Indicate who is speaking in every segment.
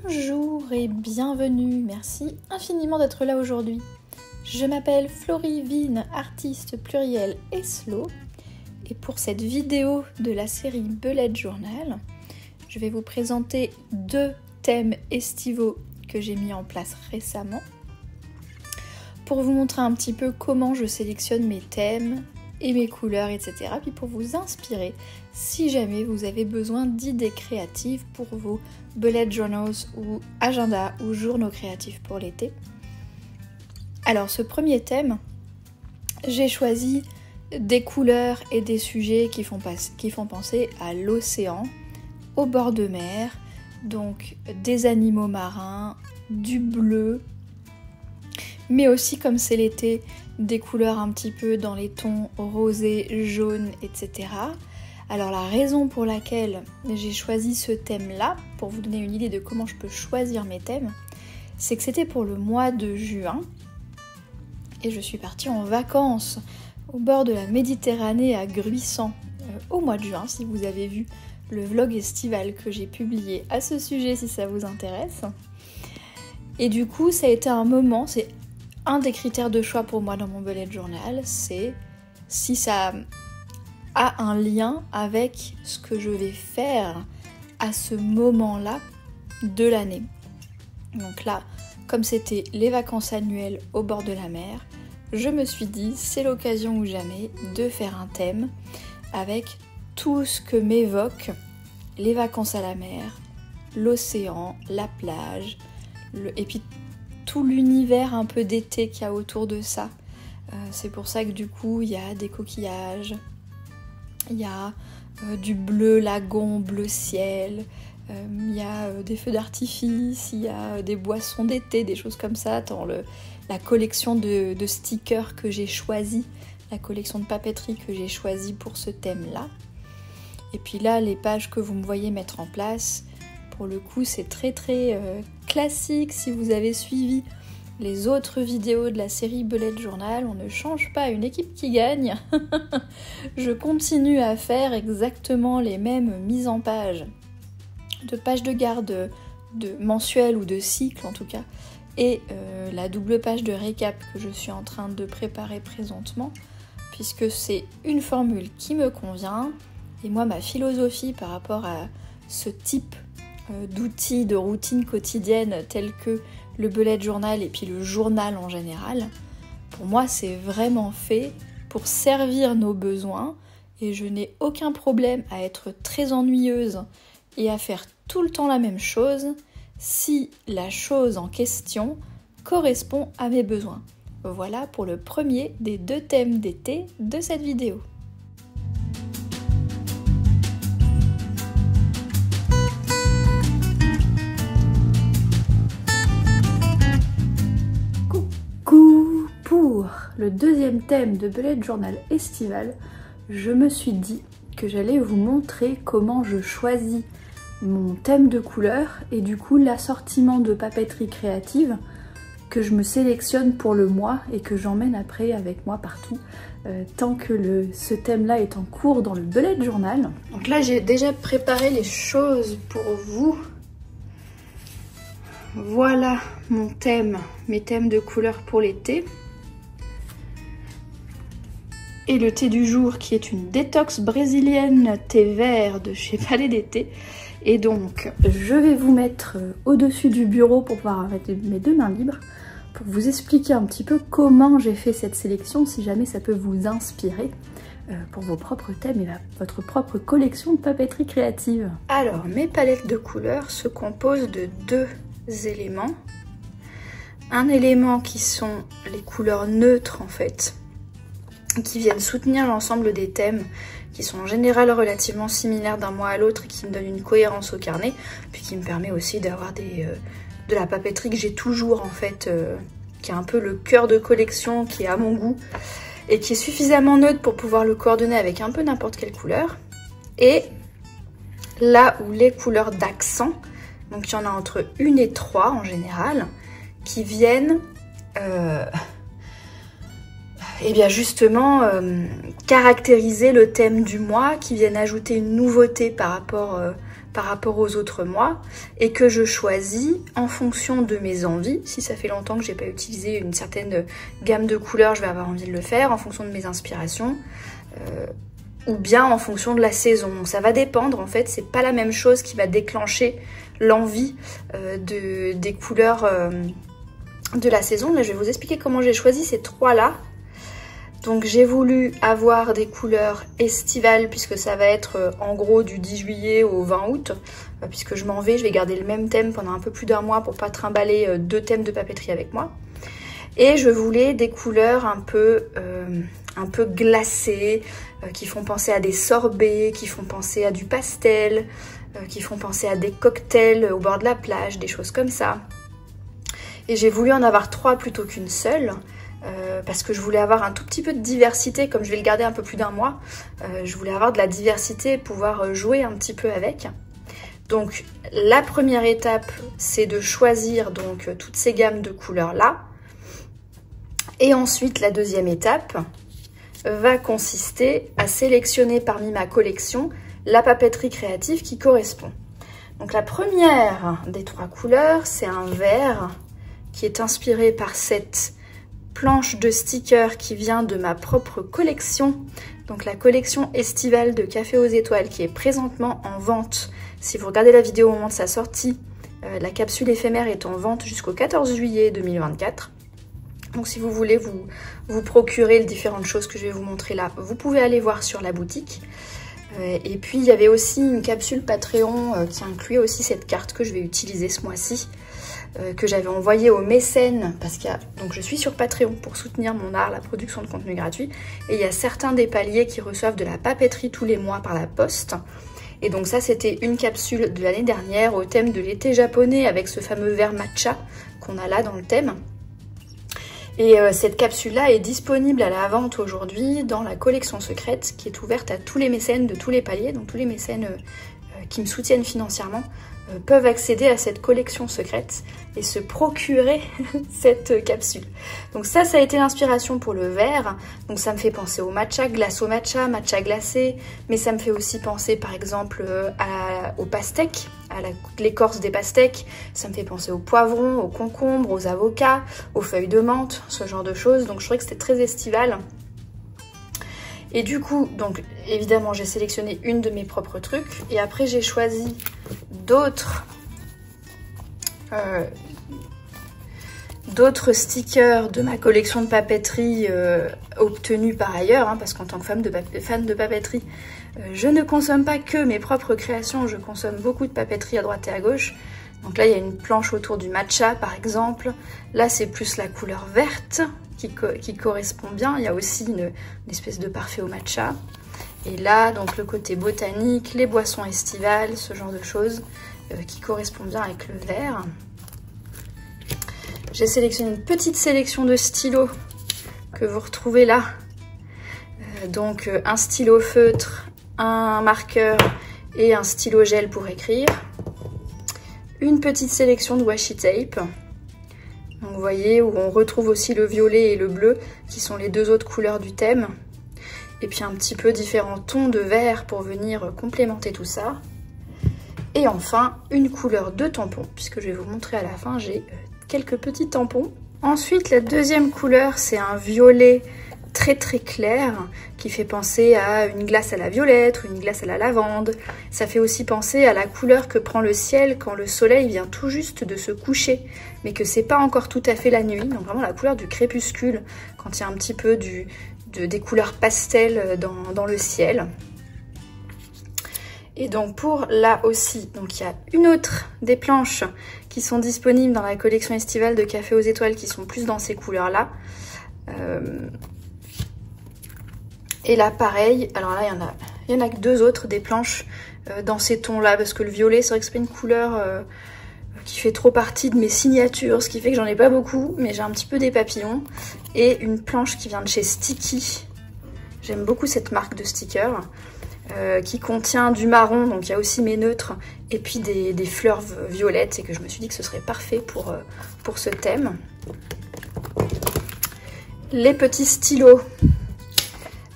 Speaker 1: Bonjour et bienvenue, merci infiniment d'être là aujourd'hui. Je m'appelle Florivine, artiste pluriel et slow, et pour cette vidéo de la série Bullet Journal, je vais vous présenter 2 thèmes estivaux que j'ai mis en place récemment pour vous montrer un petit peu comment je sélectionne mes thèmes et mes couleurs, etc. Puis pour vous inspirer si jamais vous avez besoin d'idées créatives pour vos bullet journals ou agendas ou journaux créatifs pour l'été. Alors ce premier thème, j'ai choisi des couleurs et des sujets qui font penser à l'océan, au bord de mer, donc des animaux marins, du bleu, mais aussi comme c'est l'été, des couleurs un petit peu dans les tons rosés, jaunes, etc. Alors la raison pour laquelle j'ai choisi ce thème-là, pour vous donner une idée de comment je peux choisir mes thèmes, c'est que c'était pour le mois de juin, et je suis partie en vacances au bord de la Méditerranée à Gruissan au mois de juin, si vous avez vu le vlog estival que j'ai publié à ce sujet si ça vous intéresse. Et du coup ça a été un moment, c'est un des critères de choix pour moi dans mon bullet journal, c'est si ça a un lien avec ce que je vais faire à ce moment-là de l'année. Donc là, comme c'était les vacances annuelles au bord de la mer, je me suis dit c'est l'occasion ou jamais de faire un thème avec tout ce que m'évoquent les vacances à la mer, l'océan, la plage, et puis tout l'univers un peu d'été qu'il y a autour de ça. C'est pour ça que du coup il y a des coquillages, il y a du bleu lagon, bleu ciel, il y a des feux d'artifice, il y a des boissons d'été, des choses comme ça dans la collection de stickers que j'ai choisi, la collection de papeterie que j'ai choisi pour ce thème-là. Et puis là, les pages que vous me voyez mettre en place, pour le coup, c'est très classique. Si vous avez suivi les autres vidéos de la série Bullet Journal, on ne change pas une équipe qui gagne. Je continue à faire exactement les mêmes mises en page, de pages de garde, de mensuelles ou de cycle en tout cas, et la double page de récap que je suis en train de préparer présentement, puisque c'est une formule qui me convient, et moi ma philosophie par rapport à ce type d'outils, de routines quotidiennes telles que le bullet journal et puis le journal en général, pour moi c'est vraiment fait pour servir nos besoins et je n'ai aucun problème à être très ennuyeuse et à faire tout le temps la même chose si la chose en question correspond à mes besoins. Voilà pour le premier des 2 thèmes d'été de cette vidéo. Pour le deuxième thème de Bullet Journal estival, je me suis dit que j'allais vous montrer comment je choisis mon thème de couleur et du coup l'assortiment de papeterie créative que je me sélectionne pour le mois et que j'emmène après avec moi partout tant que ce thème-là est en cours dans le Bullet Journal. Donc là j'ai déjà préparé les choses pour vous. Voilà mon thème, mes thèmes de couleur pour l'été. Et le thé du jour qui est une détox brésilienne thé vert de chez Palais d'été. Et donc je vais vous mettre au-dessus du bureau pour pouvoir mettre mes 2 mains libres pour vous expliquer un petit peu comment j'ai fait cette sélection, si jamais ça peut vous inspirer pour vos propres thèmes et votre propre collection de papeterie créative. Alors mes palettes de couleurs se composent de 2 éléments. Un élément qui sont les couleurs neutres en fait, qui viennent soutenir l'ensemble des thèmes, qui sont en général relativement similaires d'un mois à l'autre et qui me donnent une cohérence au carnet, puis qui me permet aussi d'avoir de la papeterie que j'ai toujours en fait, qui est un peu le cœur de collection, qui est à mon goût, et qui est suffisamment neutre pour pouvoir le coordonner avec un peu n'importe quelle couleur. Et là où les couleurs d'accent, donc il y en a entre 1 et 3 en général, qui viennent et bien justement caractériser le thème du mois, qui viennent ajouter une nouveauté par rapport par rapport aux autres mois et que je choisis en fonction de mes envies. Si ça fait longtemps que j'ai pas utilisé une certaine gamme de couleurs, je vais avoir envie de le faire en fonction de mes inspirations. Ou bien en fonction de la saison. Ça va dépendre en fait, c'est pas la même chose qui va déclencher l'envie des couleurs de la saison. Là je vais vous expliquer comment j'ai choisi ces trois-là. Donc j'ai voulu avoir des couleurs estivales puisque ça va être en gros du 10 juillet au 20 août. Puisque je m'en vais, je vais garder le même thème pendant un peu plus d'un mois pour pas trimballer deux thèmes de papeterie avec moi. Et je voulais des couleurs un peu glacées, qui font penser à des sorbets, qui font penser à du pastel, qui font penser à des cocktails au bord de la plage, des choses comme ça. Et j'ai voulu en avoir trois plutôt qu'une seule, parce que je voulais avoir un tout petit peu de diversité, comme je vais le garder un peu plus d'un mois. Je voulais avoir de la diversité, pouvoir jouer un petit peu avec. Donc la première étape, c'est de choisir donc toutes ces gammes de couleurs là. Et ensuite, la deuxième étape va consister à sélectionner parmi ma collection la papeterie créative qui correspond. Donc la première des trois couleurs, c'est un vert qui est inspiré par cette planche de stickers qui vient de ma propre collection. Donc la collection estivale de Café aux Étoiles qui est présentement en vente. Si vous regardez la vidéo au moment de sa sortie, la capsule éphémère est en vente jusqu'au 14 juillet 2024. Donc si vous voulez vous procurer les différentes choses que je vais vous montrer là, vous pouvez aller voir sur la boutique. Et puis il y avait aussi une capsule Patreon qui incluait aussi cette carte que je vais utiliser ce mois-ci, que j'avais envoyée aux mécènes, parce qu'il y a, donc je suis sur Patreon pour soutenir mon art, la production de contenu gratuit, et il y a certains des paliers qui reçoivent de la papeterie tous les mois par la poste. Et donc ça c'était une capsule de l'année dernière au thème de l'été japonais avec ce fameux vert matcha qu'on a là dans le thème. Et cette capsule-là est disponible à la vente aujourd'hui dans la collection secrète qui est ouverte à tous les mécènes de tous les paliers. Donc tous les mécènes qui me soutiennent financièrement peuvent accéder à cette collection secrète et se procurer cette capsule. Donc ça a été l'inspiration pour le vert. Donc ça me fait penser au matcha, glace au matcha, matcha glacé. Mais ça me fait aussi penser par exemple au pastèque, à l'écorce des pastèques. Ça me fait penser aux poivrons, aux concombres, aux avocats, aux feuilles de menthe, ce genre de choses. Donc je trouvais que c'était très estival. Et du coup, donc évidemment, j'ai sélectionné une de mes propres trucs. Et après, j'ai choisi d'autres stickers de ma collection de papeterie obtenus par ailleurs. Hein, parce qu'en tant que fan de papeterie, je ne consomme pas que mes propres créations. Je consomme beaucoup de papeterie à droite et à gauche. Donc là, il y a une planche autour du matcha, par exemple. Là, c'est plus la couleur verte qui correspond bien. Il y a aussi une espèce de parfait au matcha. Et là, donc le côté botanique, les boissons estivales, ce genre de choses qui correspond bien avec le vert. J'ai sélectionné une petite sélection de stylos que vous retrouvez là. Donc un stylo feutre, un marqueur et un stylo gel pour écrire. Une petite sélection de washi tape. Donc vous voyez, où on retrouve aussi le violet et le bleu, qui sont les deux autres couleurs du thème. Et puis un petit peu différents tons de vert pour venir complémenter tout ça. Et enfin, une couleur de tampon, puisque je vais vous montrer à la fin, j'ai quelques petits tampons. Ensuite, la deuxième couleur, c'est un violet très très clair, qui fait penser à une glace à la violette ou une glace à la lavande. Ça fait aussi penser à la couleur que prend le ciel quand le soleil vient tout juste de se coucher, mais que c'est pas encore tout à fait la nuit. Donc vraiment la couleur du crépuscule, quand il y a un petit peu des couleurs pastel dans le ciel. Et donc pour là aussi, donc il y a une autre des planches qui sont disponibles dans la collection estivale de Café aux Étoiles qui sont plus dans ces couleurs-là. Et là pareil, alors là il y en a que deux autres des planches dans ces tons-là, parce que le violet c'est vrai que c'est pas une couleur qui fait trop partie de mes signatures, ce qui fait que j'en ai pas beaucoup, mais j'ai un petit peu des papillons. Et une planche qui vient de chez Sticky, j'aime beaucoup cette marque de stickers, qui contient du marron, donc il y a aussi mes neutres, et puis des fleurs violettes, et que je me suis dit que ce serait parfait pour ce thème. Les petits stylos.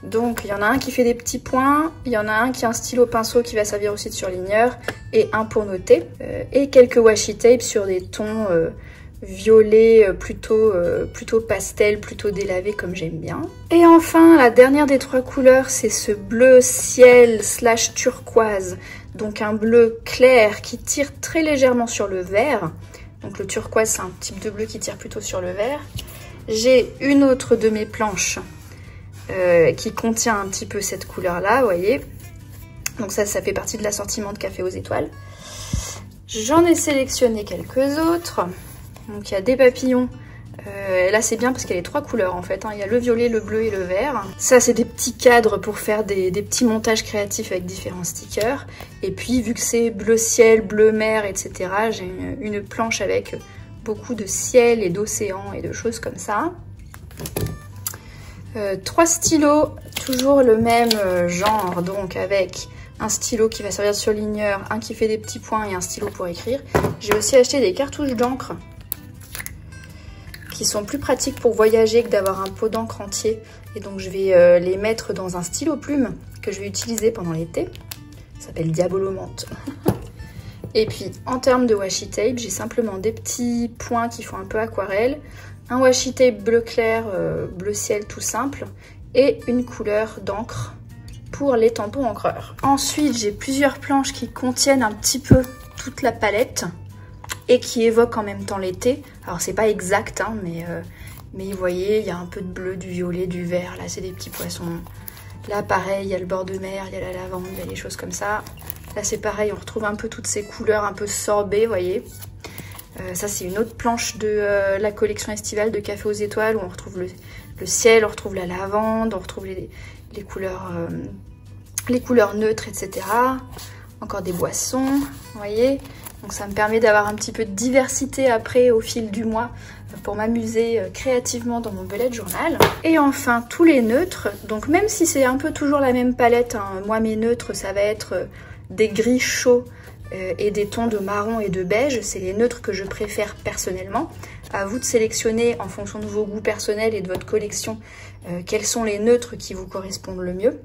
Speaker 1: Donc il y en a un qui fait des petits points, il y en a un qui a un stylo pinceau qui va servir aussi de surligneur, et un pour noter, et quelques washi tape sur des tons violets plutôt pastel, plutôt délavé comme j'aime bien. Et enfin, la dernière des 3 couleurs, c'est ce bleu ciel / turquoise, donc un bleu clair qui tire très légèrement sur le vert. Donc le turquoise, c'est un type de bleu qui tire plutôt sur le vert. J'ai une autre de mes planches qui contient un petit peu cette couleur-là, vous voyez. Donc ça fait partie de l'assortiment de Café aux Étoiles. J'en ai sélectionné quelques autres. Donc il y a des papillons. Là c'est bien parce qu'il y a les 3 couleurs en fait. Hein. Il y a le violet, le bleu et le vert. Ça c'est des petits cadres pour faire des petits montages créatifs avec différents stickers. Et puis vu que c'est bleu ciel, bleu mer, etc. J'ai une planche avec beaucoup de ciel et d'océan et de choses comme ça. 3 stylos, toujours le même genre, donc avec un stylo qui va servir de surligneur, un qui fait des petits points et un stylo pour écrire. J'ai aussi acheté des cartouches d'encre qui sont plus pratiques pour voyager que d'avoir un pot d'encre entier. Et donc je vais les mettre dans un stylo plume que je vais utiliser pendant l'été. Ça s'appelle Diabolomante. Et puis en termes de washi tape, j'ai simplement des petits points qui font un peu aquarelle, un washi tape bleu clair, bleu ciel tout simple, et une couleur d'encre pour les tampons encreurs. Ensuite, j'ai plusieurs planches qui contiennent un petit peu toute la palette et qui évoquent en même temps l'été. Alors c'est pas exact, hein, mais vous voyez, il y a un peu de bleu, du violet, du vert. Là, c'est des petits poissons. Là, pareil, il y a le bord de mer, il y a la lavande, il y a des choses comme ça. Là, c'est pareil, on retrouve un peu toutes ces couleurs un peu sorbées, vous voyez. Ça, c'est une autre planche de la collection estivale de Café aux Étoiles où on retrouve le ciel, on retrouve la lavande, on retrouve les couleurs neutres, etc. Encore des boissons, vous voyez. Donc ça me permet d'avoir un petit peu de diversité après au fil du mois pour m'amuser créativement dans mon bullet journal. Et enfin tous les neutres, donc même si c'est un peu toujours la même palette, hein, moi mes neutres ça va être des gris chauds et des tons de marron et de beige, c'est les neutres que je préfère personnellement. À vous de sélectionner en fonction de vos goûts personnels et de votre collection quels sont les neutres qui vous correspondent le mieux.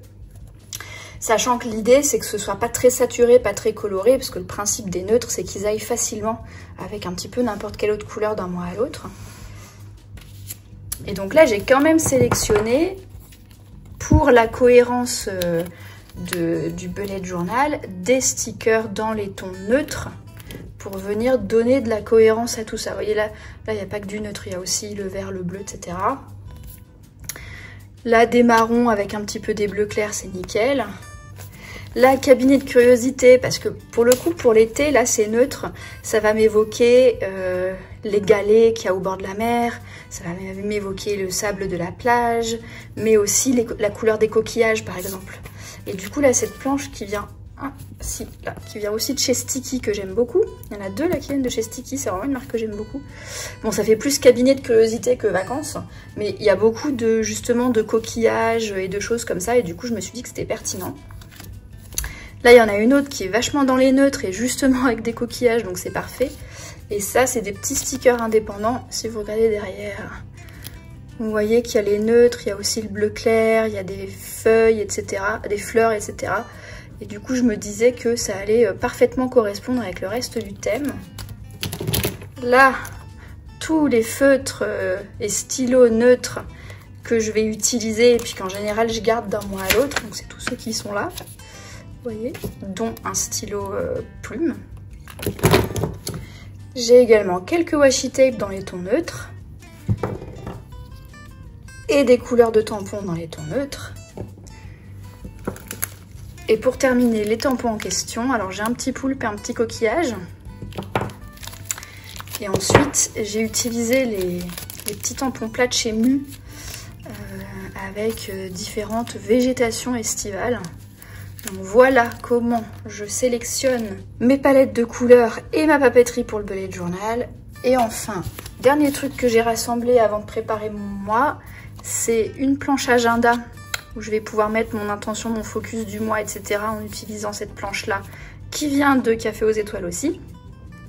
Speaker 1: Sachant que l'idée, c'est que ce soit pas très saturé, pas très coloré, parce que le principe des neutres, c'est qu'ils aillent facilement avec un petit peu n'importe quelle autre couleur d'un mois à l'autre. Et donc là, j'ai quand même sélectionné, pour la cohérence du bullet journal, des stickers dans les tons neutres, pour venir donner de la cohérence à tout ça. Vous voyez, là, il n'y a pas que du neutre, il y a aussi le vert, le bleu, etc. Là, des marrons avec un petit peu des bleus clairs, c'est nickel. La cabinet de curiosité, parce que pour le coup, pour l'été, là c'est neutre, ça va m'évoquer les galets qu'il y a au bord de la mer, ça va m'évoquer le sable de la plage, mais aussi la couleur des coquillages par exemple. Et du coup là, cette planche qui vient, qui vient aussi de chez Sticky, que j'aime beaucoup, il y en a 2 là qui viennent de chez Sticky, c'est vraiment une marque que j'aime beaucoup. Bon, ça fait plus cabinet de curiosité que vacances, mais il y a beaucoup justement de coquillages et de choses comme ça, et du coup je me suis dit que c'était pertinent. Là, il y en a une autre qui est vachement dans les neutres et justement avec des coquillages, donc c'est parfait. Et ça, c'est des petits stickers indépendants. Si vous regardez derrière, vous voyez qu'il y a les neutres, il y a aussi le bleu clair, il y a des feuilles, etc., des fleurs, etc. Et du coup, je me disais que ça allait parfaitement correspondre avec le reste du thème. Là, tous les feutres et stylos neutres que je vais utiliser et puis qu'en général, je garde d'un mois à l'autre. Donc, c'est tous ceux qui sont là. Vous voyez, dont un stylo plume. J'ai également quelques washi tape dans les tons neutres et des couleurs de tampons dans les tons neutres. Et pour terminer les tampons en question, alors j'ai un petit poulpe et un petit coquillage. Et ensuite, j'ai utilisé les petits tampons plats de chez Mu avec différentes végétations estivales. Donc voilà comment je sélectionne mes palettes de couleurs et ma papeterie pour le bullet journal. Et enfin, dernier truc que j'ai rassemblé avant de préparer mon mois, c'est une planche agenda où je vais pouvoir mettre mon intention, mon focus du mois, etc. en utilisant cette planche-là qui vient de Café aux Étoiles aussi.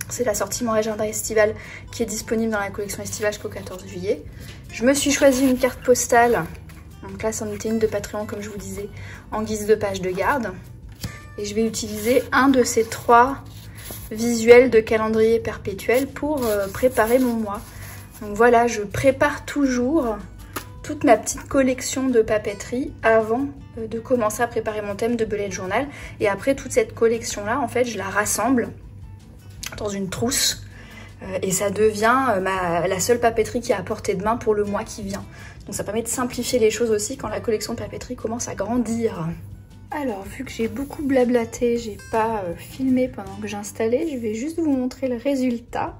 Speaker 1: C'est l'assortiment agenda estival qui est disponible dans la collection estivale jusqu'au 14 juillet. Je me suis choisi une carte postale. Donc là, c'en était une de Patreon, comme je vous disais, en guise de page de garde. Et je vais utiliser un de ces 3 visuels de calendrier perpétuel pour préparer mon mois. Donc voilà, je prépare toujours toute ma petite collection de papeterie avant de commencer à préparer mon thème de bullet journal. Et après, toute cette collection-là, en fait, je la rassemble dans une trousse. Et ça devient la seule papeterie qui est à portée de main pour le mois qui vient. Donc ça permet de simplifier les choses aussi quand la collection de papeterie commence à grandir. Alors, vu que j'ai beaucoup blablaté, j'ai pas filmé pendant que j'installais, je vais juste vous montrer le résultat.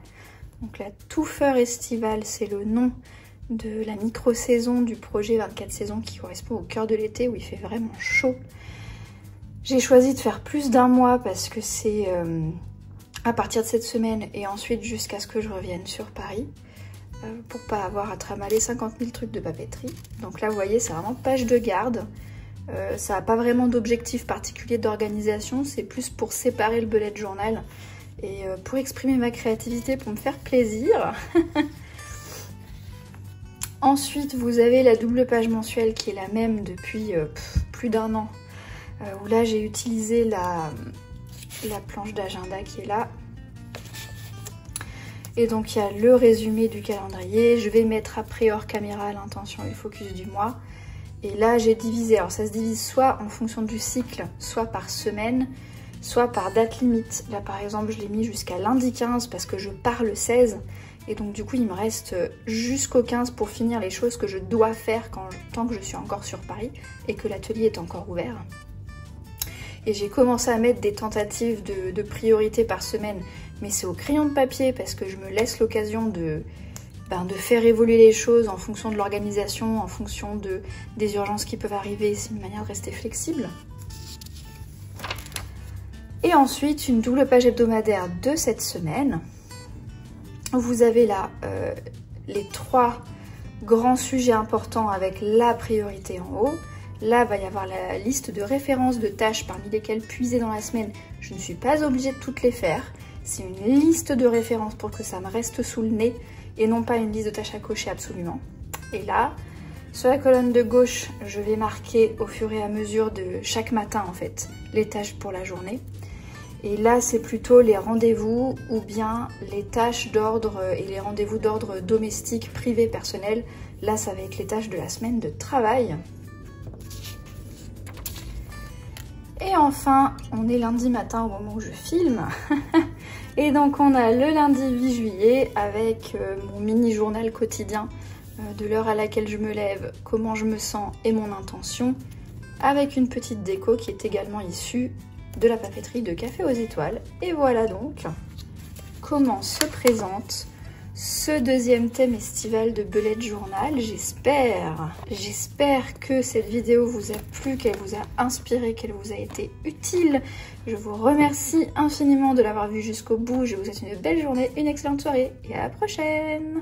Speaker 1: Donc la Touffeur estivale, c'est le nom de la micro-saison du projet 24 saisons qui correspond au cœur de l'été où il fait vraiment chaud. J'ai choisi de faire plus d'1 mois parce que c'est à partir de cette semaine et ensuite jusqu'à ce que je revienne sur Paris pour pas avoir à tramaler 50 000 trucs de papeterie. Donc là, vous voyez, c'est vraiment page de garde. Ça n'a pas vraiment d'objectif particulier d'organisation, c'est plus pour séparer le bullet journal et pour exprimer ma créativité, pour me faire plaisir. Ensuite, vous avez la double page mensuelle qui est la même depuis plus d'1 an, où là j'ai utilisé la planche d'agenda qui est là. Et donc il y a le résumé du calendrier, je vais mettre après hors caméra l'intention et le focus du mois. Et là j'ai divisé, alors ça se divise soit en fonction du cycle, soit par semaine, soit par date limite. Là par exemple je l'ai mis jusqu'à lundi 15 parce que je pars le 16. Et donc du coup il me reste jusqu'au 15 pour finir les choses que je dois faire tant que je suis encore sur Paris et que l'atelier est encore ouvert. Et j'ai commencé à mettre des tentatives de priorité par semaine, mais c'est au crayon de papier parce que je me laisse l'occasion de faire évoluer les choses en fonction de l'organisation, en fonction des urgences qui peuvent arriver. C'est une manière de rester flexible. Et ensuite, une double page hebdomadaire de cette semaine. Vous avez là les 3 grands sujets importants avec la priorité en haut. Là, il va y avoir la liste de références de tâches parmi lesquelles puiser dans la semaine. Je ne suis pas obligée de toutes les faire. C'est une liste de références pour que ça me reste sous le nez et non pas une liste de tâches à cocher absolument. Et là, sur la colonne de gauche, je vais marquer au fur et à mesure de chaque matin en fait les tâches pour la journée. Et là, c'est plutôt les rendez-vous ou bien les tâches d'ordre et les rendez-vous d'ordre domestique, privé, personnel. Là, ça va être les tâches de la semaine de travail. Et enfin, on est lundi matin au moment où je filme. Et donc, on a le lundi 8 juillet avec mon mini-journal quotidien de l'heure à laquelle je me lève, comment je me sens et mon intention, avec une petite déco qui est également issue de la papeterie de Café aux Étoiles. Et voilà donc comment se présente ce 2e thème estival de bullet journal. J'espère que cette vidéo vous a plu, qu'elle vous a inspiré, qu'elle vous a été utile. Je vous remercie infiniment de l'avoir vue jusqu'au bout. Je vous souhaite une belle journée, une excellente soirée et à la prochaine.